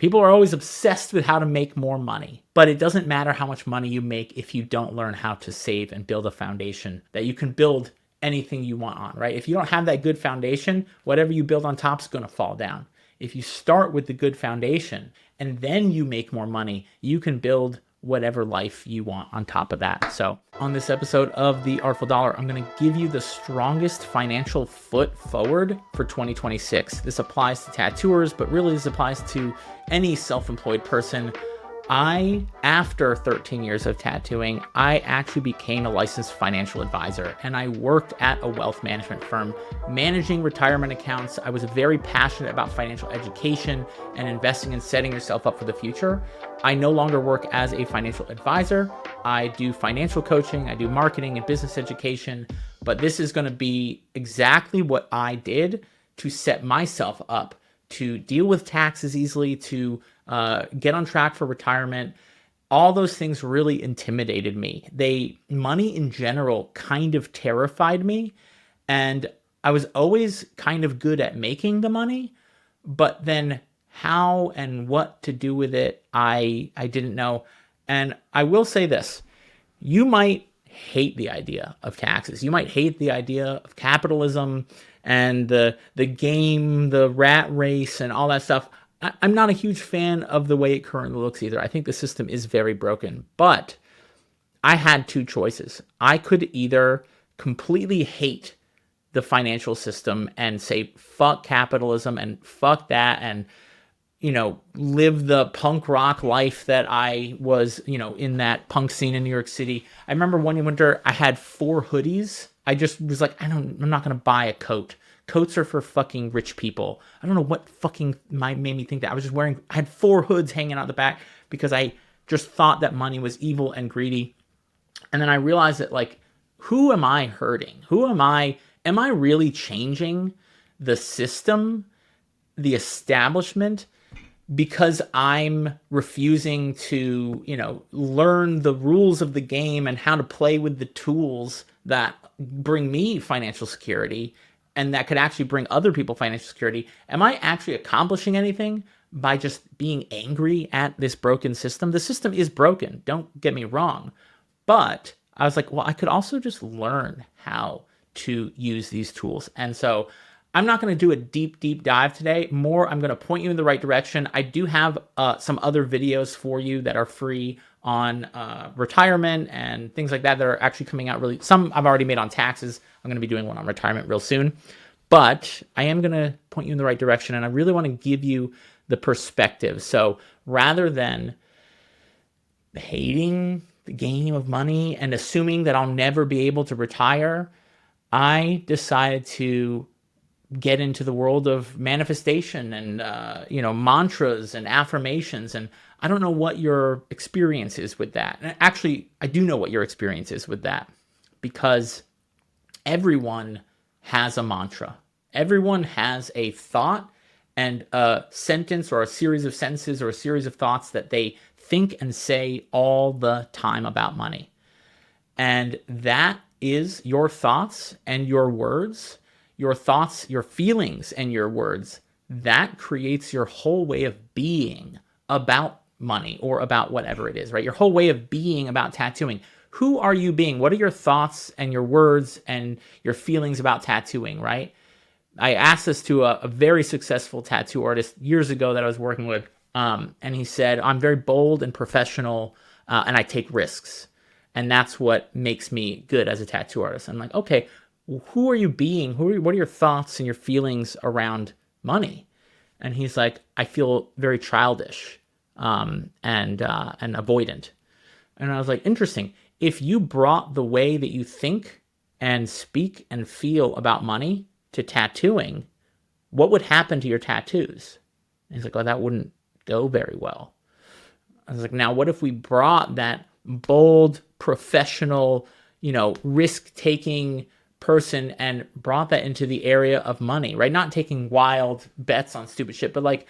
People are always obsessed with how to make more money, but it doesn't matter how much money you make if you don't learn how to save and build a foundation that you can build anything you want on, right? If you don't have that good foundation, whatever you build on top is going to fall down. If you start with the good foundation and then you make more money, you can build whatever life you want on top of that. So on this episode of the Artful Dollar, I'm going to give you the strongest financial foot forward for 2026. This applies to tattooers, but really this applies to any self-employed person. After 13 years of tattooing, I actually became a licensed financial advisor, and I worked at a wealth management firm managing retirement accounts. I was very passionate about financial education and investing and setting yourself up for the future. I no longer work as a financial advisor. I do financial coaching, I do marketing and business education, but this is going to be exactly what I did to set myself up to deal with taxes easily, to get on track for retirement. All those things really intimidated me. Money in general kind of terrified me. And I was always kind of good at making the money, but then how and what to do with it, I didn't know. And I will say this, you might hate the idea of taxes. You might hate the idea of capitalism and the game, the rat race and all that stuff. I'm not a huge fan of the way it currently looks either. I think the system is very broken, but I had two choices. I could either completely hate the financial system and say, fuck capitalism and fuck that, and, live the punk rock life that I was, in that punk scene in New York City. I remember one winter I had 4 hoodies. I just was like, I'm not going to buy a coat. Coats are for fucking rich people. I don't know what fucking made me think that. I had 4 hoods hanging out the back because I just thought that money was evil and greedy. And then I realized that, who am I hurting? Am I really changing the system, the establishment, because I'm refusing to, learn the rules of the game and how to play with the tools that bring me financial security and that could actually bring other people financial security? Am I actually accomplishing anything by just being angry at this broken system? The system is broken, don't get me wrong. But I was like, well, I could also just learn how to use these tools. And so I'm not going to do a deep dive today. I'm going to point you in the right direction. I do have some other videos for you that are free on retirement and things like that are actually coming out some I've already made on taxes. I'm going to be doing one on retirement real soon, but I am going to point you in the right direction, and I really want to give you the perspective. So rather than hating the game of money and assuming that I'll never be able to retire, I decided to get into the world of manifestation and, mantras and affirmations. And I don't know what your experience is with that. And actually, I do know what your experience is with that, because everyone has a mantra. Everyone has a thought and a sentence or a series of sentences or a series of thoughts that they think and say all the time about money. And that is your thoughts and your words, your thoughts, your feelings and your words. That creates your whole way of being about money or about whatever it is, right? Your whole way of being about tattooing. Who are you being? What are your thoughts and your words and your feelings about tattooing, right? I asked this to a very successful tattoo artist years ago that I was working with, and he said, I'm very bold and professional, and I take risks. And that's what makes me good as a tattoo artist. I'm like, okay, who are you being? What are your thoughts and your feelings around money? And he's like, I feel very childish and avoidant. And I was like, interesting. If you brought the way that you think and speak and feel about money to tattooing, what would happen to your tattoos? And he's like, well, that wouldn't go very well. I was like, now what if we brought that bold, professional, risk-taking person and brought that into the area of money, right? Not taking wild bets on stupid shit, but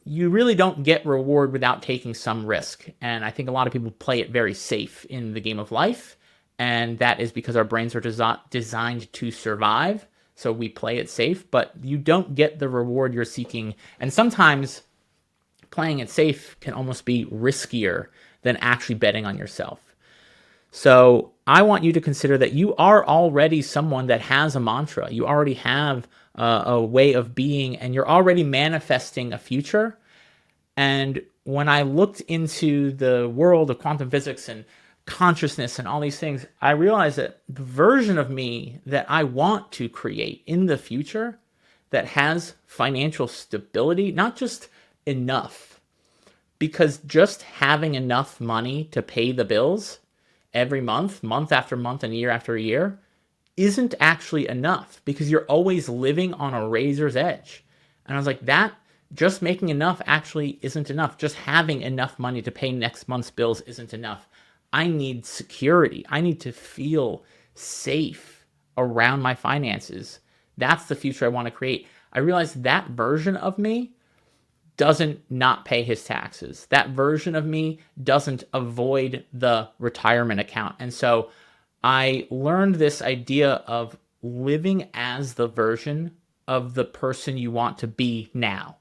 you really don't get reward without taking some risk. And I think a lot of people play it very safe in the game of life. And that is because our brains are designed to survive. So we play it safe, but you don't get the reward you're seeking. And sometimes playing it safe can almost be riskier than actually betting on yourself. So I want you to consider that you are already someone that has a mantra. You already have a way of being, and you're already manifesting a future. And when I looked into the world of quantum physics and consciousness and all these things, I realized that the version of me that I want to create in the future that has financial stability, not just enough, because just having enough money to pay the bills every month, month after month, and year after year, isn't actually enough because you're always living on a razor's edge. And I was like, that just making enough actually isn't enough. Just having enough money to pay next month's bills isn't enough. I need security. I need to feel safe around my finances. That's the future I want to create. I realized that version of me doesn't not pay his taxes. That version of me doesn't avoid the retirement account. And so I learned this idea of living as the version of the person you want to be now.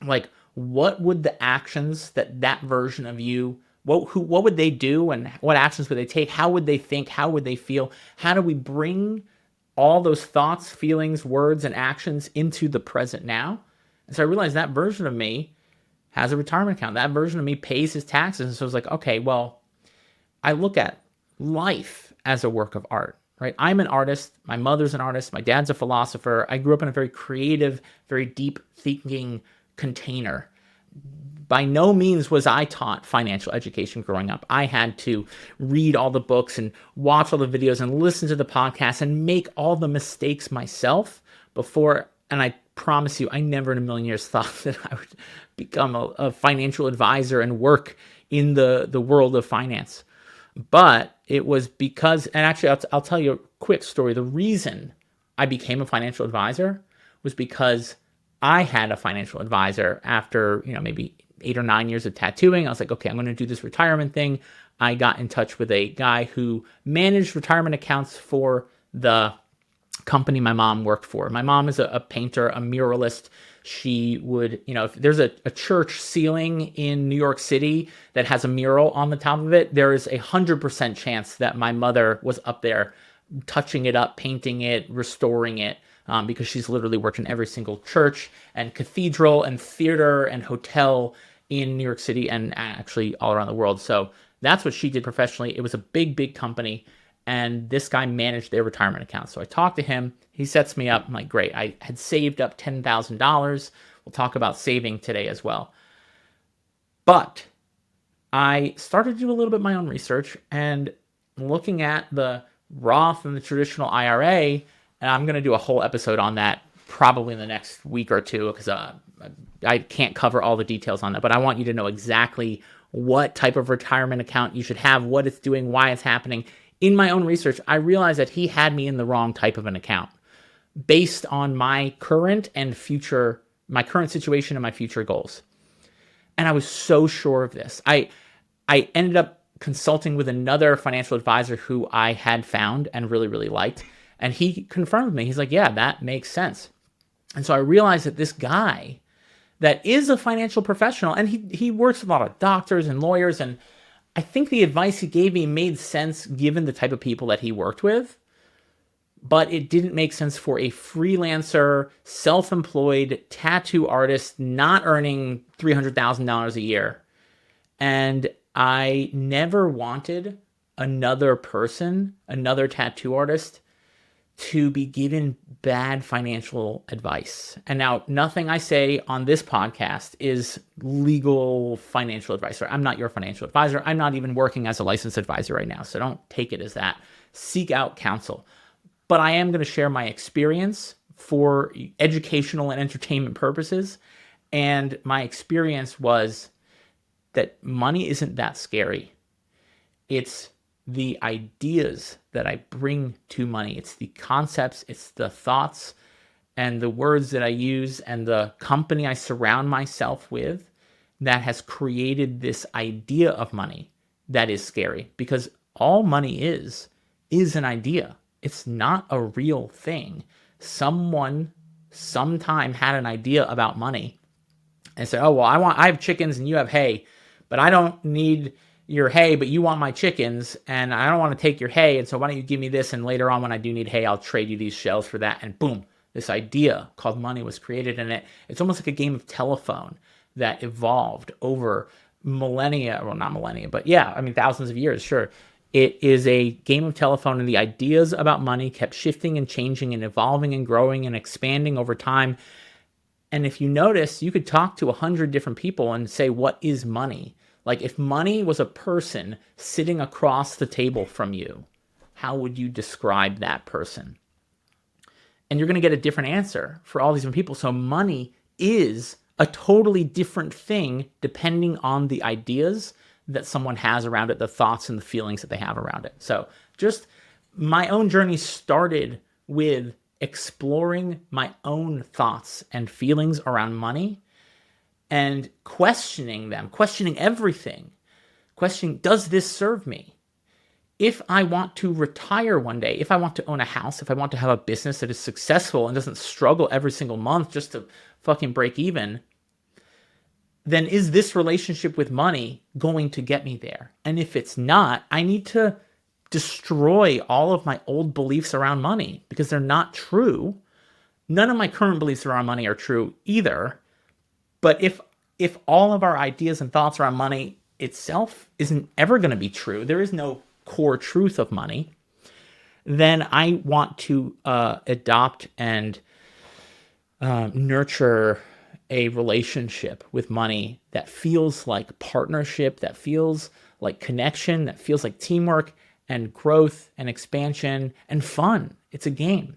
Like, what would the actions that version of you, what would they do, and what actions would they take? How would they think? How would they feel? How do we bring all those thoughts, feelings, words, and actions into the present now? And so I realized that version of me has a retirement account. That version of me pays his taxes. And so I was like, okay, well, I look at life as a work of art, right? I'm an artist. My mother's an artist. My dad's a philosopher. I grew up in a very creative, very deep thinking container. By no means was I taught financial education growing up. I had to read all the books and watch all the videos and listen to the podcasts and make all the mistakes myself before. And I promise you, I never in a million years thought that I would become a financial advisor and work in the world of finance. But it was because, and actually I'll tell you a quick story. The reason I became a financial advisor was because I had a financial advisor after, maybe 8 or 9 years of tattooing. I was like, okay, I'm going to do this retirement thing. I got in touch with a guy who managed retirement accounts for the company my mom worked for. My mom is a painter, a muralist. She would, if there's a church ceiling in New York City that has a mural on the top of it, there is 100% chance that my mother was up there touching it up, painting it, restoring it, because she's literally worked in every single church and cathedral and theater and hotel in New York City and actually all around the world. So that's what she did professionally. It was a big, big company. And this guy managed their retirement account. So I talked to him. He sets me up. I'm like, great. I had saved up $10,000. We'll talk about saving today as well. But I started to do a little bit of my own research and looking at the Roth and the traditional IRA. And I'm going to do a whole episode on that probably in the next week or two because I can't cover all the details on that. But I want you to know exactly what type of retirement account you should have, what it's doing, why it's happening. In my own research, I realized that he had me in the wrong type of an account based on my current situation and my future goals. And I was so sure of this. I ended up consulting with another financial advisor who I had found and really, really liked. And he confirmed me. He's like, yeah, that makes sense. And so I realized that this guy that is a financial professional, and he works with a lot of doctors and lawyers, and I think the advice he gave me made sense given the type of people that he worked with, but it didn't make sense for a freelancer, self-employed tattoo artist not earning $300,000 a year. And I never wanted another person, another tattoo artist, to be given bad financial advice. And now, nothing I say on this podcast is legal financial advice. I'm not your financial advisor. I'm not even working as a licensed advisor right now, so don't take it as that. Seek out counsel. But I am going to share my experience for educational and entertainment purposes. And my experience was that money isn't that scary. It's the ideas that I bring to money. It's the concepts, it's the thoughts and the words that I use and the company I surround myself with that has created this idea of money that is scary, because all money is an idea. It's not a real thing. Someone sometime had an idea about money and say, oh, well, I have chickens and you have hay, but I don't need your hay, but you want my chickens and I don't want to take your hay. And so why don't you give me this? And later on, when I do need hay, I'll trade you these shells for that. And boom, this idea called money was created. And it's almost like a game of telephone that evolved over millennia, well, not millennia, but yeah, I mean, thousands of years, sure. It is a game of telephone, and the ideas about money kept shifting and changing and evolving and growing and expanding over time. And if you notice, you could talk to 100 different people and say, what is money? Like if money was a person sitting across the table from you, how would you describe that person? And you're going to get a different answer for all these different people. So money is a totally different thing depending on the ideas that someone has around it, the thoughts and the feelings that they have around it. So just my own journey started with exploring my own thoughts and feelings around money and questioning them, questioning everything, questioning, does this serve me? If I want to retire one day, if I want to own a house, if I want to have a business that is successful and doesn't struggle every single month just to fucking break even, then is this relationship with money going to get me there? And if it's not, I need to destroy all of my old beliefs around money because they're not true. None of my current beliefs around money are true either. But if all of our ideas and thoughts around money itself isn't ever going to be true, there is no core truth of money, then I want to adopt and nurture a relationship with money that feels like partnership, that feels like connection, that feels like teamwork and growth and expansion and fun. It's a game.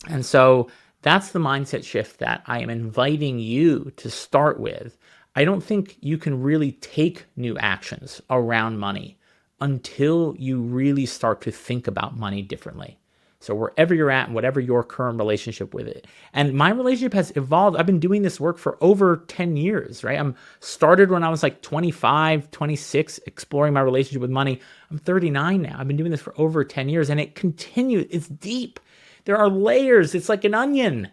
And so that's the mindset shift that I am inviting you to start with. I don't think you can really take new actions around money until you really start to think about money differently. So wherever you're at and whatever your current relationship with it. And my relationship has evolved. I've been doing this work for over 10 years, right? I'm started when I was like 25, 26, exploring my relationship with money. I'm 39 now. I've been doing this for over 10 years and it continues. It's deep. There are layers. It's like an onion.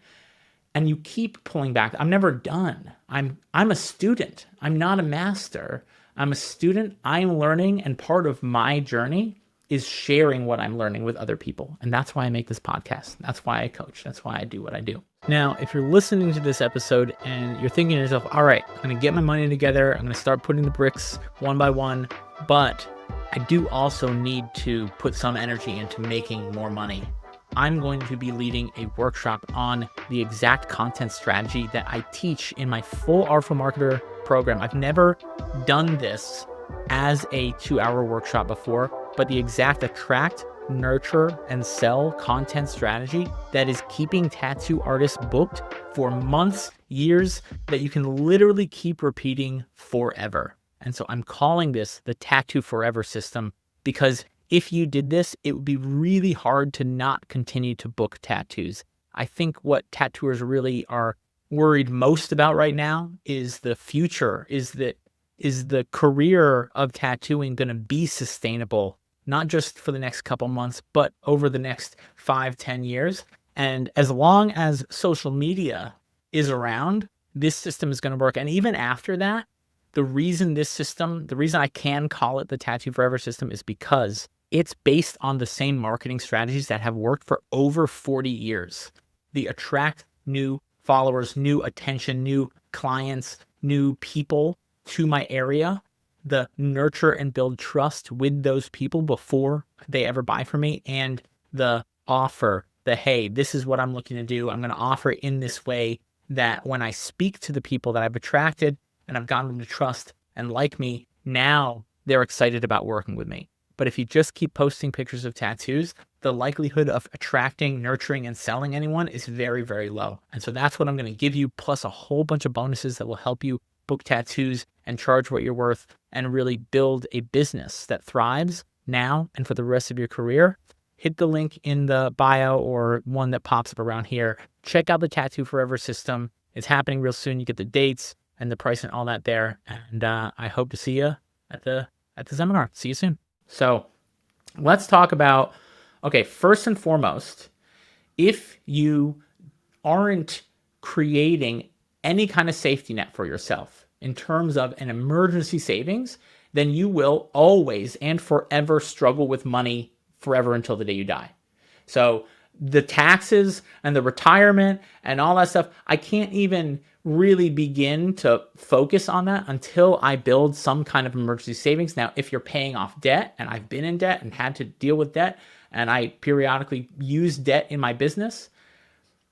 And you keep pulling back. I'm never done. I'm a student. I'm not a master. I'm a student. I'm learning. And part of my journey is sharing what I'm learning with other people. And that's why I make this podcast. That's why I coach. That's why I do what I do. Now, if you're listening to this episode and you're thinking to yourself, all right, I'm going to get my money together. I'm going to start putting the bricks one by one. But I do also need to put some energy into making more money. I'm going to be leading a workshop on the exact content strategy that I teach in my full Artful Marketer program. I've never done this as a 2-hour workshop before, but the exact attract, nurture, and sell content strategy that is keeping tattoo artists booked for months, years, that you can literally keep repeating forever. And so I'm calling this the Tattoo Forever system because if you did this, it would be really hard to not continue to book tattoos. I think what tattooers really are worried most about right now is the future, is the career of tattooing going to be sustainable, not just for the next couple months, but over the next 5-10 years. And as long as social media is around, this system is going to work. And even after that, the reason I can call it the Tattoo Forever system is because it's based on the same marketing strategies that have worked for over 40 years. The attract new followers, new attention, new clients, new people to my area, the nurture and build trust with those people before they ever buy from me, and the offer, hey, this is what I'm looking to do. I'm going to offer it in this way that when I speak to the people that I've attracted and I've gotten them to trust and like me, now they're excited about working with me. But if you just keep posting pictures of tattoos, the likelihood of attracting, nurturing, and selling anyone is very, very low. And so that's what I'm going to give you, plus a whole bunch of bonuses that will help you book tattoos and charge what you're worth and really build a business that thrives now and for the rest of your career. Hit the link in the bio or one that pops up around here. Check out the Tattoo Forever system. It's happening real soon. You get the dates and the price and all that there. And I hope to see you at the seminar. See you soon. So let's talk about, okay, first and foremost, if you aren't creating any kind of safety net for yourself in terms of an emergency savings, then you will always and forever struggle with money forever until the day you die. So the taxes and the retirement and all that stuff, I can't even really begin to focus on that until I build some kind of emergency savings. Now, if you're paying off debt, and I've been in debt and had to deal with debt, and I periodically use debt in my business,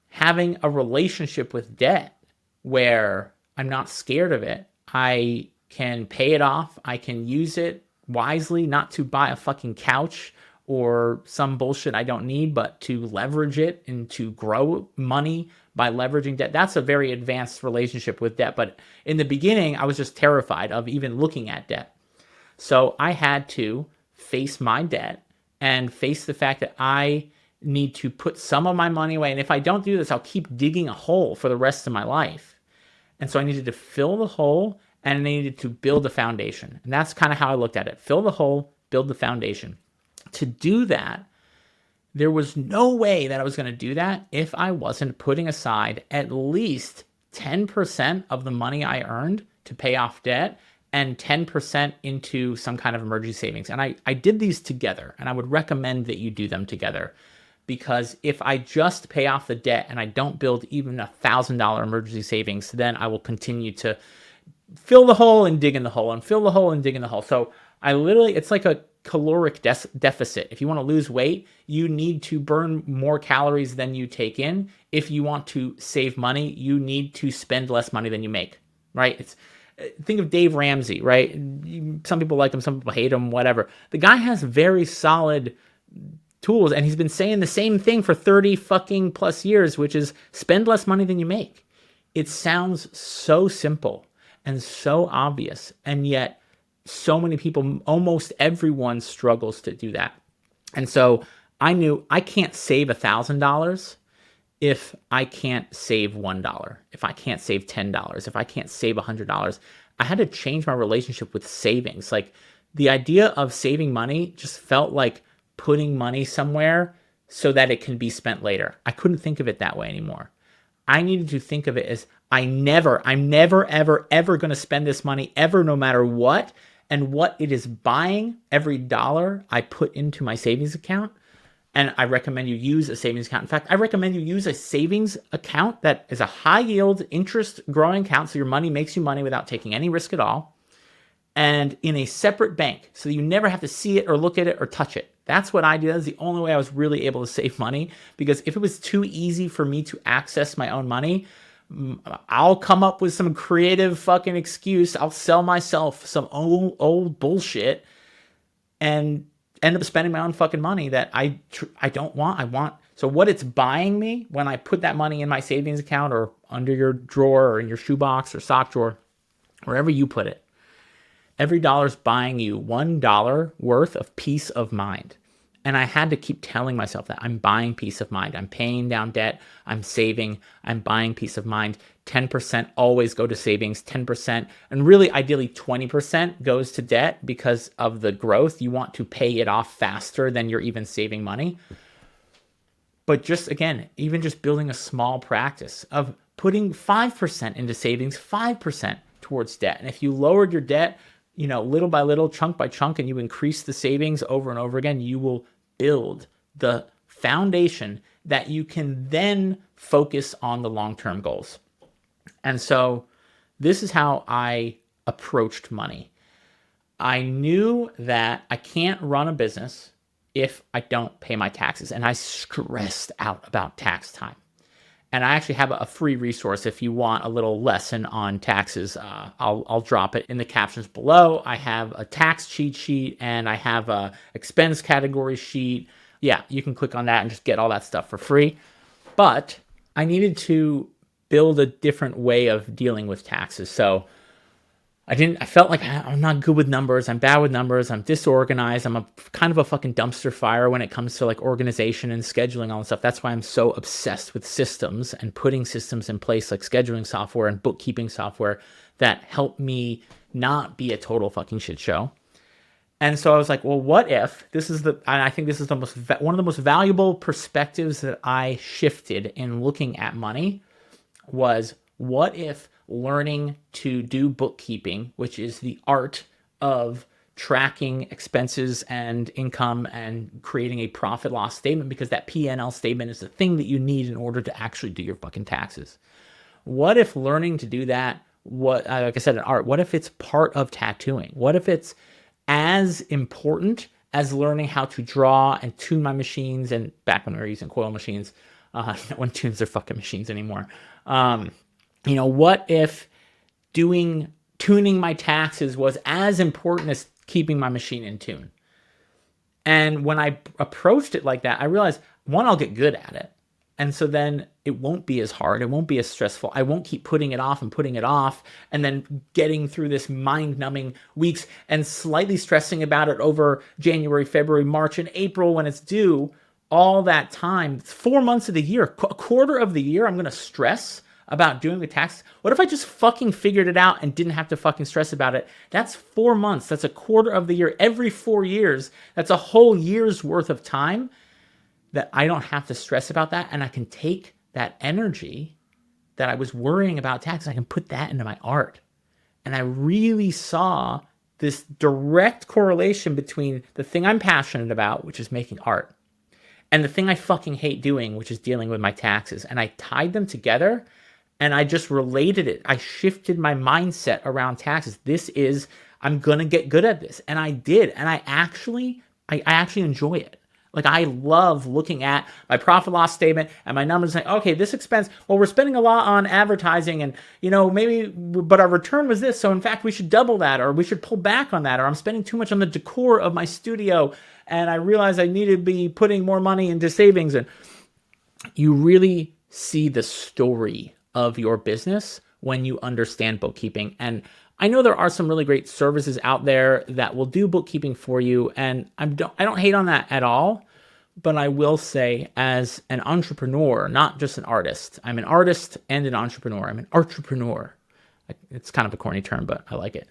having a relationship with debt where I'm not scared of it, I can pay it off, I can use it wisely, not to buy a fucking couch or some bullshit I don't need, but to leverage it and to grow money by leveraging debt. That's a very advanced relationship with debt. But in the beginning, I was just terrified of even looking at debt. So I had to face my debt and face the fact that I need to put some of my money away. And if I don't do this, I'll keep digging a hole for the rest of my life. And so I needed to fill the hole, and I needed to build a foundation. And that's kind of how I looked at it. Fill the hole, build the foundation. To do that, there was no way that I was going to do that if I wasn't putting aside at least 10% of the money I earned to pay off debt and 10% into some kind of emergency savings. And I did these together, and I would recommend that you do them together, because if I just pay off the debt and I don't build even $1,000 emergency savings, then I will continue to fill the hole and dig in the hole and fill the hole and dig in the hole. So it's like a caloric deficit. If you want to lose weight, you need to burn more calories than you take in. If you want to save money, you need to spend less money than you make, right? Think of Dave Ramsey, right? Some people like him, some people hate him, whatever. The guy has very solid tools, and he's been saying the same thing for 30 fucking plus years, which is spend less money than you make. It sounds so simple and so obvious, and yet so many people, almost everyone, struggles to do that. And so I knew I can't save $1,000 if I can't save $1, if I can't save $10, if I can't save $100. I had to change my relationship with savings. Like, the idea of saving money just felt like putting money somewhere so that it can be spent later. I couldn't think of it that way anymore. I needed to think of it as I'm never, ever going to spend this money ever, no matter what. And what it is buying every dollar I put into my savings account. And I recommend you use a savings account. In fact, I recommend you use a savings account that is a high yield, interest growing account, so your money makes you money without taking any risk at all, and in a separate bank, so you never have to see it or look at it or touch it. That's what I did. That's the only way I was really able to save money, because if it was too easy for me to access my own money, I'll come up with some creative fucking excuse. I'll sell myself some old bullshit and end up spending my own fucking money that I don't want. So what it's buying me when I put that money in my savings account or under your drawer or in your shoebox or sock drawer, wherever you put it, every dollar's buying you $1 worth of peace of mind. And I had to keep telling myself that I'm buying peace of mind. I'm paying down debt. I'm saving. I'm buying peace of mind. 10% always go to savings, 10%. And really, ideally, 20% goes to debt because of the growth. You want to pay it off faster than you're even saving money. But just, again, even just building a small practice of putting 5% into savings, 5% towards debt. And if you lowered your debt, little by little, chunk by chunk, and you increase the savings over and over again, you will build the foundation that you can then focus on the long-term goals. And so this is how I approached money. I knew that I can't run a business if I don't pay my taxes, and I stressed out about tax time. And I actually have a free resource if you want a little lesson on taxes. I'll drop it in the captions below. I have a tax cheat sheet and I have a expense category sheet. Yeah, you can click on that and just get all that stuff for free. But I needed to build a different way of dealing with taxes. So I felt like I'm not good with numbers. I'm bad with numbers. I'm disorganized. I'm kind of a fucking dumpster fire when it comes to like organization and scheduling, all that stuff. That's why I'm so obsessed with systems and putting systems in place like scheduling software and bookkeeping software that help me not be a total fucking shit show. And so I was like, well, what if and I think this is one of the most valuable perspectives that I shifted in looking at money was, What if learning to do bookkeeping, which is the art of tracking expenses and income and creating a profit loss statement, because that P&L statement is the thing that you need in order to actually do your fucking taxes. What if learning to do that, like I said, in art, what if it's part of tattooing? What if it's as important as learning how to draw and tune my machines? And back when we were using coil machines, no one tunes their fucking machines anymore. What if tuning my taxes was as important as keeping my machine in tune? And when I approached it like that, I realized, one, I'll get good at it. And so then it won't be as hard. It won't be as stressful. I won't keep putting it off and then getting through this mind-numbing weeks and slightly stressing about it over January, February, March, and April when it's due. All that time, 4 months of the year, a quarter of the year, I'm going to stress about doing the taxes. What if I just fucking figured it out and didn't have to fucking stress about it? That's 4 months. That's a quarter of the year. Every 4 years, that's a whole year's worth of time that I don't have to stress about that. And I can take that energy that I was worrying about taxes, I can put that into my art. And I really saw this direct correlation between the thing I'm passionate about, which is making art, and the thing I fucking hate doing, which is dealing with my taxes. And I tied them together and I just related it. I shifted my mindset around taxes. I'm going to get good at this. And I did. And I actually enjoy it. Like, I love looking at my profit loss statement and my numbers and saying, okay, this expense, well, we're spending a lot on advertising and, but our return was this. So in fact, we should double that, or we should pull back on that, or I'm spending too much on the decor of my studio and I realized I need to be putting more money into savings. And you really see the story of your business when you understand bookkeeping. And I know there are some really great services out there that will do bookkeeping for you, and I don't hate on that at all. But I will say, as an entrepreneur, not just an artist, I'm an artist and an entrepreneur. I'm an entrepreneur. It's kind of a corny term, but I like it.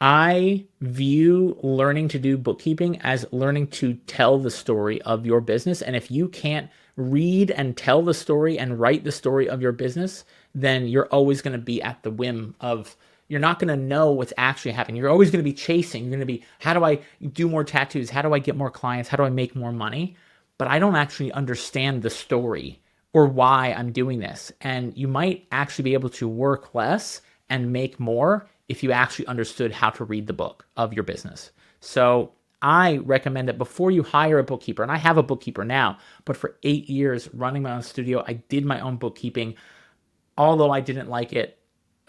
I view learning to do bookkeeping as learning to tell the story of your business. And if you can't read and tell the story and write the story of your business, then you're always going to be at the whim of, you're not going to know what's actually happening. You're always going to be chasing. You're going to be, how do I do more tattoos? How do I get more clients? How do I make more money? But I don't actually understand the story or why I'm doing this. And you might actually be able to work less and make more if you actually understood how to read the book of your business. So I recommend that before you hire a bookkeeper, and I have a bookkeeper now, but for 8 years running my own studio, I did my own bookkeeping. Although I didn't like it,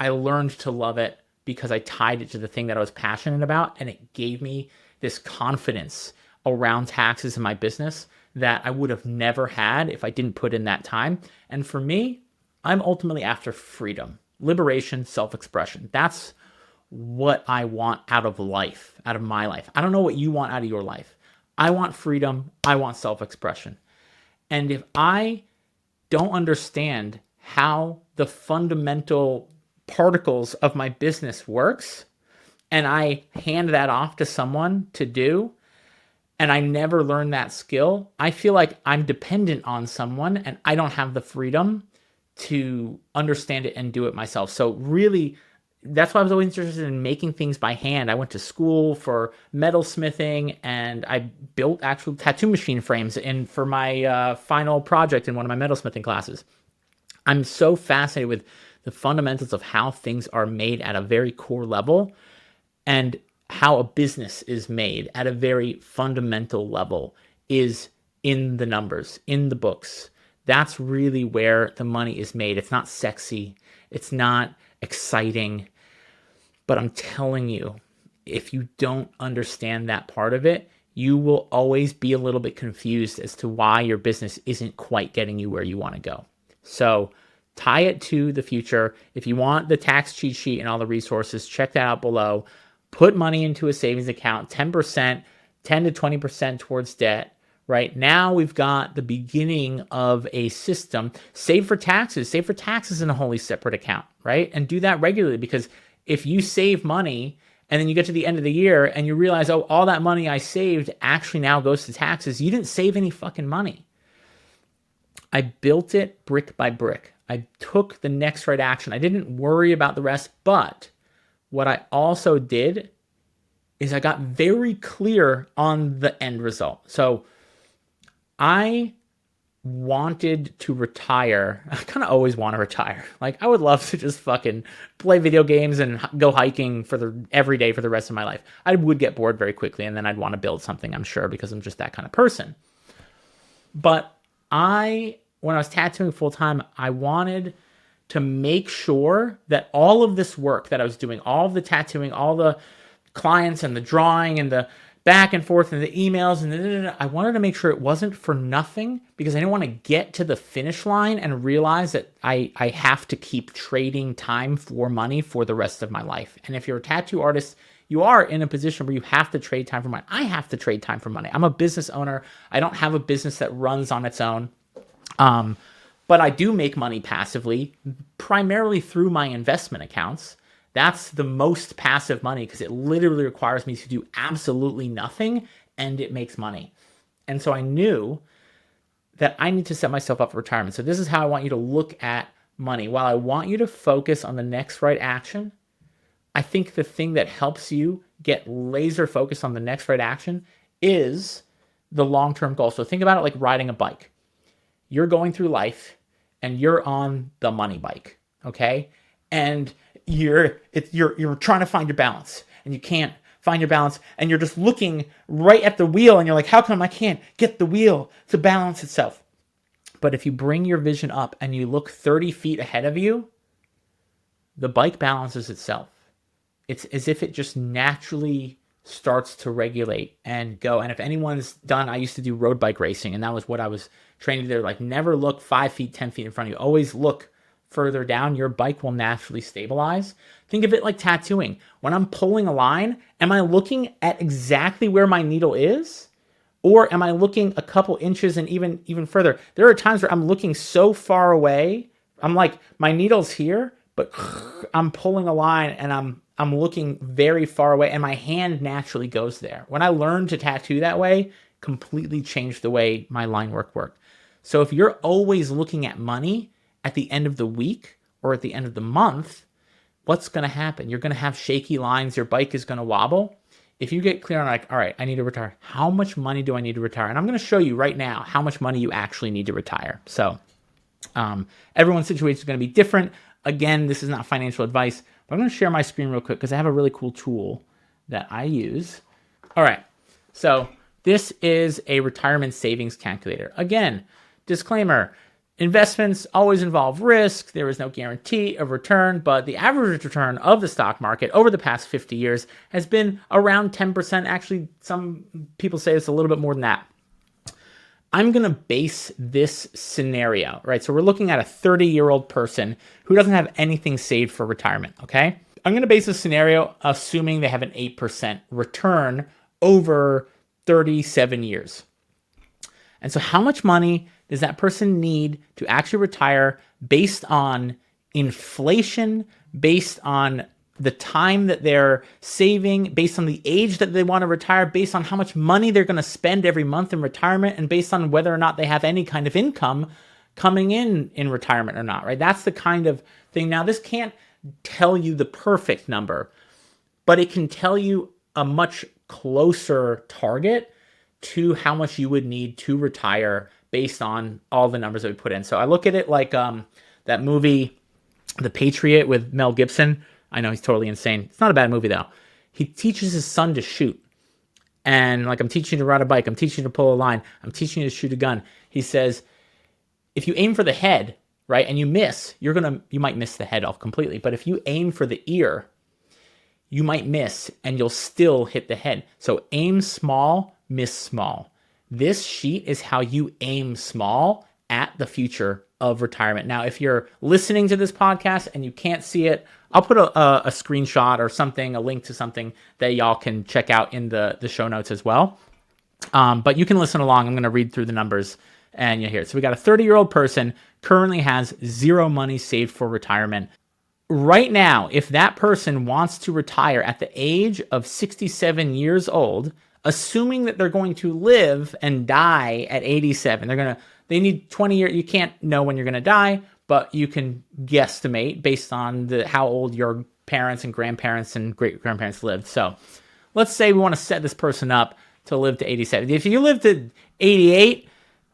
I learned to love it because I tied it to the thing that I was passionate about, and it gave me this confidence around taxes in my business that I would have never had if I didn't put in that time. And for me, I'm ultimately after freedom, liberation, self-expression. That's what I want out of life, out of my life. I don't know what you want out of your life. I want freedom. I want self-expression. And if I don't understand how the fundamental particles of my business works, and I hand that off to someone to do, and I never learn that skill, I feel like I'm dependent on someone and I don't have the freedom to understand it and do it myself. So really, that's why I was always interested in making things by hand. I went to school for metalsmithing, and I built actual tattoo machine frames for my final project in one of my metalsmithing classes. I'm so fascinated with the fundamentals of how things are made at a very core level, and how a business is made at a very fundamental level is in the numbers, in the books. That's really where the money is made. It's not sexy. It's not exciting. But I'm telling you, if you don't understand that part of it, you will always be a little bit confused as to why your business isn't quite getting you where you want to go. So tie it to the future. If you want the tax cheat sheet and all the resources, check that out below. Put money into a savings account, 10%, 10 to 20% towards debt. Right now, we've got the beginning of a system. Save for taxes in a wholly separate account, right? And do that regularly, because if you save money and then you get to the end of the year and you realize, oh, all that money I saved actually now goes to taxes, you didn't save any fucking money. I built it brick by brick. I took the next right action. I didn't worry about the rest, but what I also did is I got very clear on the end result. So I wanted to retire. I kind of always want to retire. Like, I would love to just fucking play video games and go hiking every day for the rest of my life. I would get bored very quickly, and then I'd want to build something, I'm sure, because I'm just that kind of person. But when I was tattooing full time, I wanted to make sure that all of this work that I was doing, all of the tattooing, all the clients and the drawing and the back and forth and the emails and I wanted to make sure it wasn't for nothing, because I didn't want to get to the finish line and realize that I have to keep trading time for money for the rest of my life. And if you're a tattoo artist, you are in a position where you have to trade time for money. I have to trade time for money. I'm a business owner. I don't have a business that runs on its own. But I do make money passively, primarily through my investment accounts. That's the most passive money, because it literally requires me to do absolutely nothing and it makes money. And so I knew that I need to set myself up for retirement. So this is how I want you to look at money. While I want you to focus on the next right action, I think the thing that helps you get laser focused on the next right action is the long-term goal. So think about it like riding a bike. You're going through life and you're on the money bike, okay? And you're trying to find your balance and you can't find your balance, and you're just looking right at the wheel and you're like, how come I can't get the wheel to balance itself? But if you bring your vision up and you look 30 feet ahead of you, the bike balances itself. It's as if it just naturally starts to regulate and go. And if anyone's done, I used to do road bike racing, and that was what I was trained to do. Like, never look 5 feet, 10 feet in front of you. Always look further down. Your bike will naturally stabilize. Think of it like tattooing. When I'm pulling a line, am I looking at exactly where my needle is? Or am I looking a couple inches and even further? There are times where I'm looking so far away. I'm like, my needle's here, but I'm pulling a line and I'm looking very far away, and my hand naturally goes there. When I learned to tattoo that way, completely changed the way my line work worked. So if you're always looking at money at the end of the week or at the end of the month, what's going to happen? You're going to have shaky lines. Your bike is going to wobble. If you get clear on, like, all right, I need to retire. How much money do I need to retire? And I'm going to show you right now how much money you actually need to retire. So everyone's situation is going to be different. Again, this is not financial advice, but I'm going to share my screen real quick because I have a really cool tool that I use. All right, so this is a retirement savings calculator. Again, disclaimer, investments always involve risk. There is no guarantee of return, but the average return of the stock market over the past 50 years has been around 10%. Actually, some people say it's a little bit more than that. I'm going to base this scenario, right? So we're looking at a 30-year-old person who doesn't have anything saved for retirement, okay? I'm going to base this scenario assuming they have an 8% return over 37 years. And so how much money does that person need to actually retire based on inflation, based on the time that they're saving, based on the age that they want to retire, based on how much money they're going to spend every month in retirement, and based on whether or not they have any kind of income coming in retirement or not, right? That's the kind of thing. Now, this can't tell you the perfect number, but it can tell you a much closer target to how much you would need to retire based on all the numbers that we put in. So I look at it like that movie, The Patriot, with Mel Gibson. I know he's totally insane. It's not a bad movie, though. He teaches his son to shoot. And like, I'm teaching you to ride a bike. I'm teaching you to pull a line. I'm teaching you to shoot a gun. He says, if you aim for the head, right, and you miss, you might miss the head off completely. But if you aim for the ear, you might miss and you'll still hit the head. So aim small, miss small. This sheet is how you aim small at the future of retirement. Now, if you're listening to this podcast and you can't see it, I'll put a screenshot or something, a link to something that y'all can check out in the show notes as well. But you can listen along. I'm going to read through the numbers and you'll hear it. So we got a 30-year-old person currently has zero money saved for retirement. Right now, if that person wants to retire at the age of 67 years old, assuming that they're going to live and die at 87, they need 20 years. You can't know when you're going to die, but you can guesstimate based on how old your parents and grandparents and great-grandparents lived. So let's say we want to set this person up to live to 87. If you live to 88,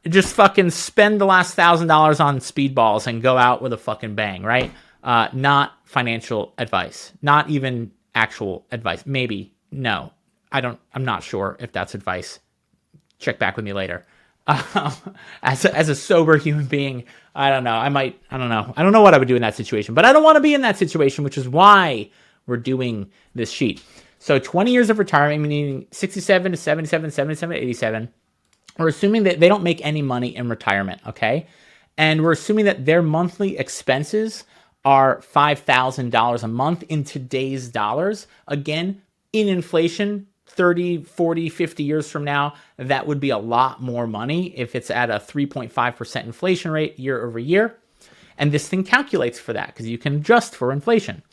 just fucking spend the last $1,000 on speedballs and go out with a fucking bang, right? Not financial advice, not even actual advice. Maybe, no, I'm not sure if that's advice. Check back with me later. As a sober human being, I don't know. I don't know. I don't know what I would do in that situation, but I don't want to be in that situation, which is why we're doing this sheet. So 20 years of retirement, meaning 67 to 77, 77 to 87. We're assuming that they don't make any money in retirement, okay? And we're assuming that their monthly expenses are $5,000 a month in today's dollars. Again, in inflation, 30, 40, 50 years from now, that would be a lot more money if it's at a 3.5% inflation rate year over year. And this thing calculates for that because you can adjust for inflation.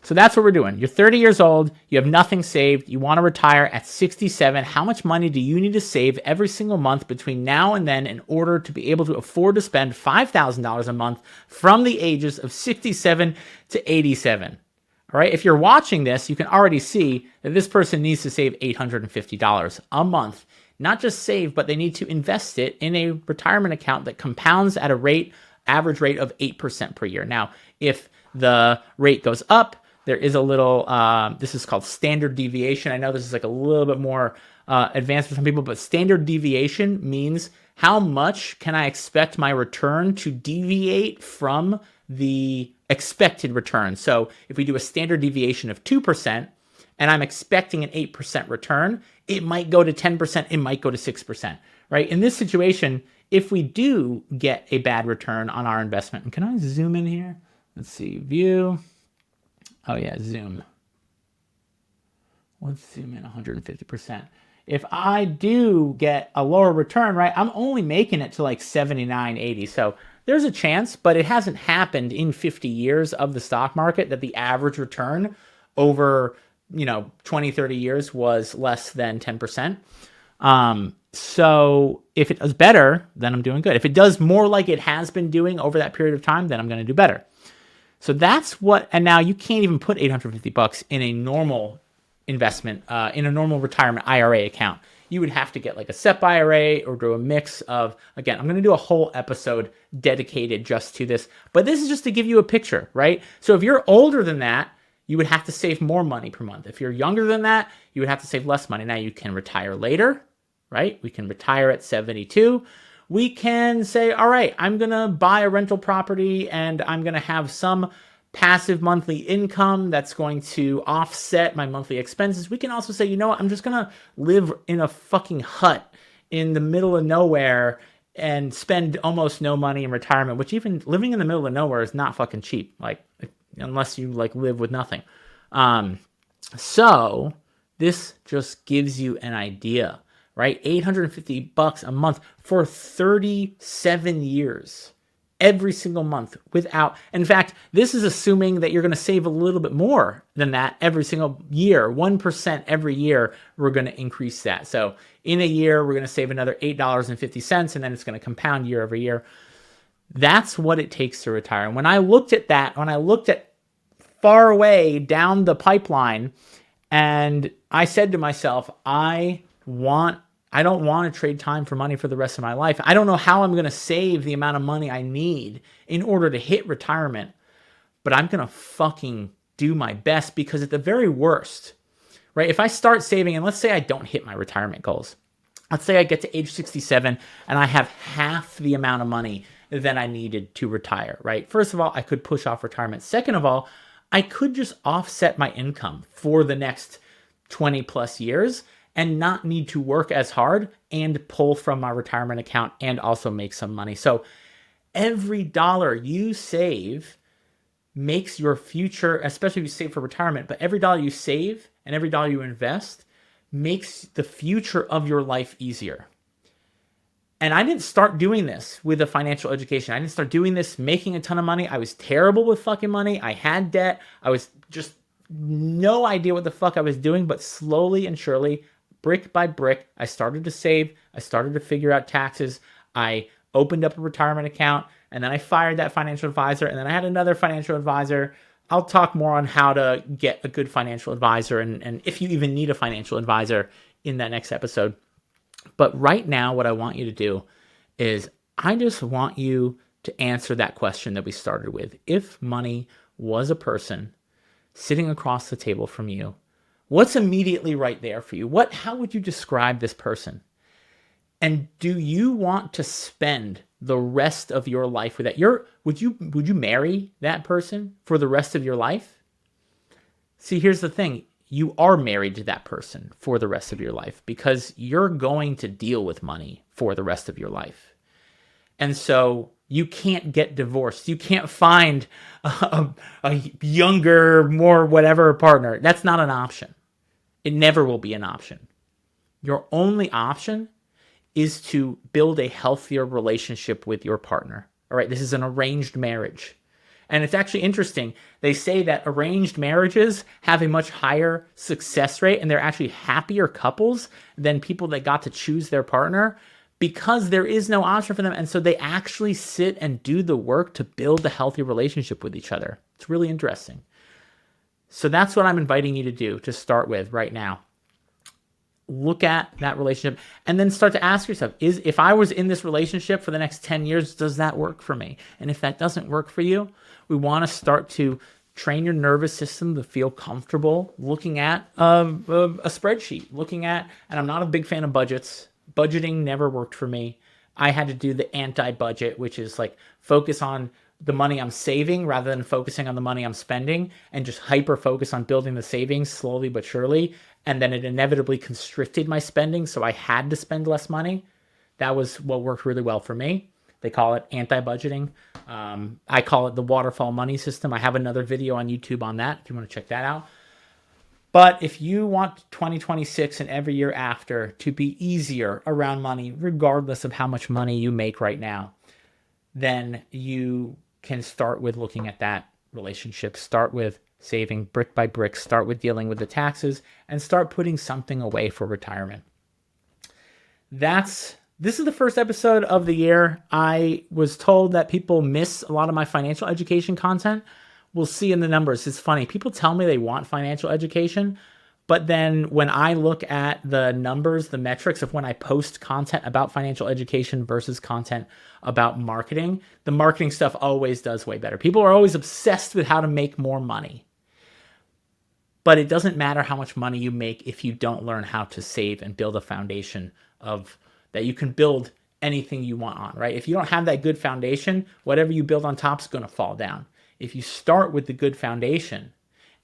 So that's what we're doing. You're 30 years old, you have nothing saved, you want to retire at 67. How much money do you need to save every single month between now and then in order to be able to afford to spend $5,000 a month from the ages of 67 to 87? All right, if you're watching this, you can already see that this person needs to save $850 a month. Not just save, but they need to invest it in a retirement account that compounds at a average rate of 8% per year. Now, if the rate goes up, there is a little, this is called standard deviation. I know this is like a little bit more advanced for some people, but standard deviation means how much can I expect my return to deviate from the expected return. So if we do a standard deviation of 2% and I'm expecting an 8% return, it might go to 10%, it might go to 6%, right? In this situation, if we do get a bad return on our investment, and can I zoom in here? Let's see, view. Oh yeah, zoom. Let's zoom in 150%. If I do get a lower return, right, I'm only making it to like 79, 80. So there's a chance, but it hasn't happened in 50 years of the stock market that the average return over, 20, 30 years was less than 10%. So if it does better, then I'm doing good. If it does more like it has been doing over that period of time, then I'm going to do better. So that's what, and now you can't even put $850 in a normal investment, in a normal retirement IRA account. You would have to get like a SEP IRA or do a mix of, again, I'm going to do a whole episode dedicated just to this, but this is just to give you a picture, right? So if you're older than that, you would have to save more money per month. If you're younger than that, you would have to save less money. Now you can retire later, right? We can retire at 72. We can say, all right, I'm going to buy a rental property and I'm going to have some passive monthly income that's going to offset my monthly expenses. We can also say, I'm just going to live in a fucking hut in the middle of nowhere and spend almost no money in retirement, which even living in the middle of nowhere is not fucking cheap. Like, unless you like live with nothing. So this just gives you an idea, right? $850 a month for 37 years, every single month without, in fact, this is assuming that you're going to save a little bit more than that every single year, 1% every year, we're going to increase that. So in a year, we're going to save another $8.50, and then it's going to compound year over year. That's what it takes to retire. And when I looked at that, when I looked at far away down the pipeline, and I said to myself, I don't want to trade time for money for the rest of my life. I don't know how I'm going to save the amount of money I need in order to hit retirement, but I'm going to fucking do my best, because at the very worst, right, if I start saving, and let's say I don't hit my retirement goals, let's say I get to age 67 and I have half the amount of money that I needed to retire, right? First of all, I could push off retirement. Second of all, I could just offset my income for the next 20 plus years and not need to work as hard and pull from my retirement account and also make some money. So every dollar you save makes your future, especially if you save for retirement, but every dollar you save and every dollar you invest makes the future of your life easier. And I didn't start doing this with a financial education. I didn't start doing this making a ton of money. I was terrible with fucking money. I had debt. I was just no idea what the fuck I was doing, but slowly and surely, brick by brick, I started to save. I started to figure out taxes. I opened up a retirement account, And then I fired that financial advisor, and then I had another financial advisor. I'll talk more on how to get a good financial advisor and if you even need a financial advisor in that next episode. But right now, what I want you to do is I just want you to answer that question that we started with. If money was a person sitting across the table from you, what's immediately right there for you? How would you describe this person? And do you want to spend the rest of your life with that? Would you marry that person for the rest of your life? See, here's the thing. You are married to that person for the rest of your life because you're going to deal with money for the rest of your life. And so you can't get divorced. You can't find a younger, more whatever partner. That's not an option. It never will be an option. Your only option is to build a healthier relationship with your partner. All right, this is an arranged marriage. And it's actually interesting. They say that arranged marriages have a much higher success rate, and they're actually happier couples than people that got to choose their partner because there is no option for them. And so they actually sit and do the work to build a healthy relationship with each other. It's really interesting. So that's what I'm inviting you to do to start with right now. Look at that relationship and then start to ask yourself, if I was in this relationship for the next 10 years, does that work for me? And if that doesn't work for you, we want to start to train your nervous system to feel comfortable looking at a spreadsheet, and I'm not a big fan of budgets. Budgeting never worked for me. I had to do the anti-budget, which is like focus on the money I'm saving rather than focusing on the money I'm spending and just hyper focus on building the savings slowly but surely. And then it inevitably constricted my spending, so I had to spend less money. That was what worked really well for me. They call it anti-budgeting. I call it the Waterfall money system. I have another video on YouTube on that if you want to check that out. But if you want 2026 and every year after to be easier around money, regardless of how much money you make right now, then you can start with looking at that relationship. Start with saving brick by brick, start with dealing with the taxes, and start putting something away for retirement. This is the first episode of the year. I was told that people miss a lot of my financial education content. We'll see in the numbers. It's funny. People tell me they want financial education, but then when I look at the numbers, the metrics of when I post content about financial education versus content about marketing, the marketing stuff always does way better. People are always obsessed with how to make more money. But it doesn't matter how much money you make if you don't learn how to save and build a foundation that you can build anything you want on, right? If you don't have that good foundation, whatever you build on top is going to fall down. If you start with the good foundation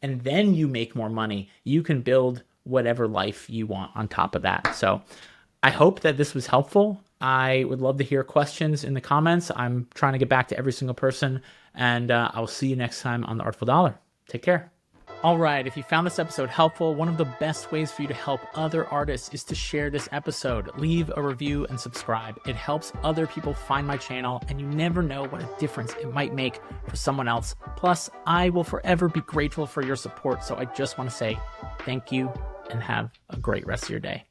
and then you make more money, you can build whatever life you want on top of that. So I hope that this was helpful. I would love to hear questions in the comments. I'm trying to get back to every single person, and I'll see you next time on the Artful Dollar. Take care. All right, if you found this episode helpful, one of the best ways for you to help other artists is to share this episode. Leave a review and subscribe. It helps other people find my channel, and you never know what a difference it might make for someone else. Plus, I will forever be grateful for your support, so I just want to say thank you and have a great rest of your day.